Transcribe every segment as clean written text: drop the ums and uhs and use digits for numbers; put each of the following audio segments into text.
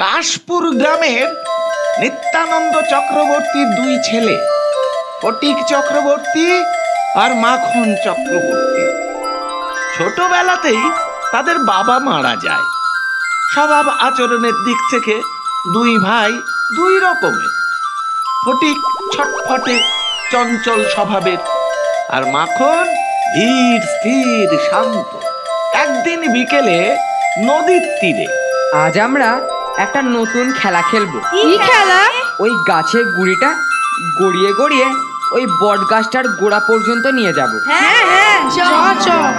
কাশপুর গ্রামের নিত্যানন্দ চক্রবর্তীর দুই ছেলে, ফটিক চক্রবর্তী আর মাখন চক্রবর্তী। ছোটবেলাতেই তাদের বাবা মারা যায়। স্বভাব আচরণের দিক থেকে দুই ভাই দুই রকমের। ফটিক ছটফটে চঞ্চল স্বভাবের, আর মাখন ধীর স্থির শান্ত। একদিন বিকেলে নদীর তীরে আজ আমরা একটা নতুন খেলা খেলবো। কি খেলা? ওই গাছের গুড়িটা গড়িয়ে গড়িয়ে ওই বট গাছটার গোড়া পর্যন্ত নিয়ে যাব। হ্যাঁ হ্যাঁ, চল।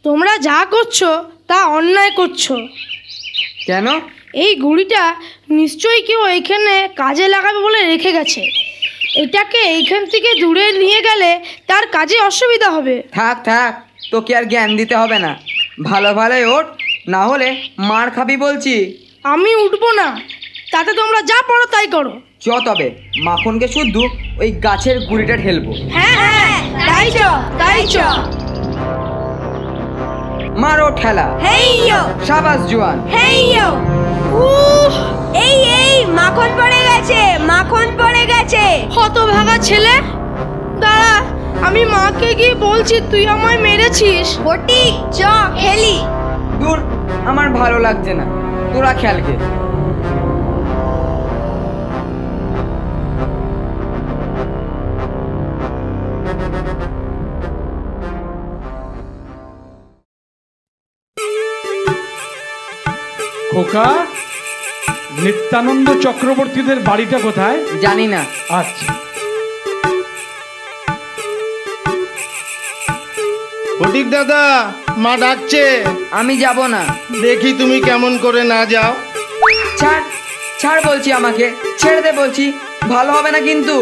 তোমরা যা করছো তা অন্যায় করছো। কেন? এই ঘুড়িটা নিশ্চয়ই কেউ এইখানে কাজে লাগাবে বলে রেখে গেছে। এটাকে এইখান থেকে দূরে নিয়ে গেলে তার কাজে অসুবিধা হবে। থাক থাক, তোকে আর জ্ঞান দিতে হবে না। ভালো ভালোই ওঠ, না হলে মার খাবি বলছি। আমি উঠবো না, তাতে তোমরা যা পারো তাই করো। চ তবে মাখনকে শুদ্ধ ওই গাছের গুড়িটা ঠেলবো। হ্যাঁ হ্যাঁ, তাই চ। মারো ঠেলা। হেইয়ো সাবাস জোয়ান। হেইয়ো। এই মাখন পড়ে গেছে। হতভাগা ছেলে, দাঁড়া, আমি মাকে গিয়ে বলছি তুই আমায় মেরেছিস। ফটিক, চ খেলি। দূর, আমার ভালো লাগছে না, তোরা খেলকে। খোকা, নিত্যানন্দ চক্রবর্তীদের বাড়িটা কোথায়? জানি না। আচ্ছা। ফটিক দাদা, মা ডাকছে। আমি যাব না। দেখি তুমি কেমন করে না যাও। ছাড় ছাড় বলছি, আমাকে ছেড়ে দে বলছি, ভালো হবে না কিন্তু।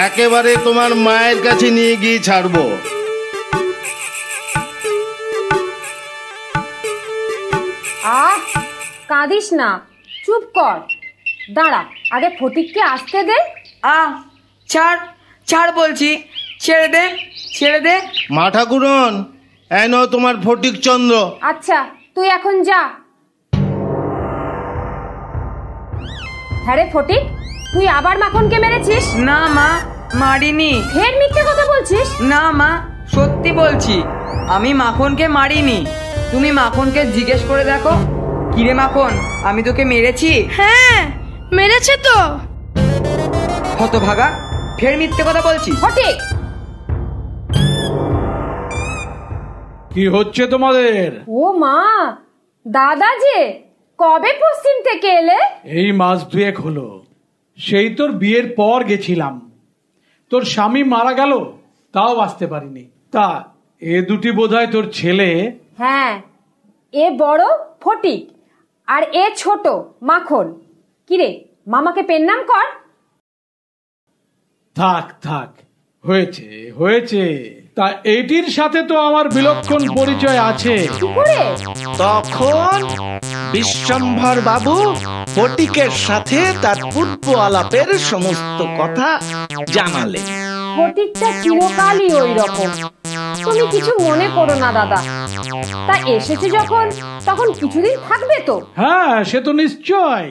একেবারে তোমার মায়ের কাছে নিয়ে গিয়ে ছাড়বো। কাঁদিস না, চুপ কর। দাঁড়া, আগে ফটিককে আসতে দে। ছাড় ছাড় বলছি, ছেড়ে দে। মা ঠাকুরন, এই নাও তোমার ফটিক চন্দ্র। আচ্ছা, তুই এখন যা। হ্যাঁ রে ফটিক, তুই আবার মাখনকে মেরেছিস? না মা, মারিনি। ফের মিথ্যে কথা বলছিস? না মা, সত্যি বলছি, আমি মাখনকে মারিনি। তুমি মাখনকে জিজ্ঞেস করে দেখো। কিরে মাখন, আমি তোকে মেরেছি? হ্যাঁ, মেরেছে তো। হতভাগা, ফের মিথ্যে কথা বলছিস। ফটিক, কি হচ্ছে তোমাদের? ও মা, দাদা যে কবে পশ্চিম থেকে এলে? এই মাস দুয়েক হলো। সেই তোর বিয়ের পর গেছিলাম। তোর স্বামী মারা গেল, তাও বাঁচতে পারিনি। তা এ দুটি বোধহয় তোর ছেলে। হ্যাঁ, এ বড় ফটিক আর এ ছোট মাখন। কিরে, মামাকে পেন নাম কর। থাক, হয়েছে। তা এইটির সাথে তো আমার বিলক্ষণ পরিচয় আছে। তখন বিশ্বম্ভর বাবু ফটিকের সাথে তার পূর্ব আলাপের সমস্ত কথা জানালেন। ফটিকটা চিরকালই ওই রকম। তুমি কিছু মনে করো না দাদা। তা এসেছে যখন, তখন কিছুদিন থাকবে তো? হ্যাঁ, সে তো নিশ্চয়।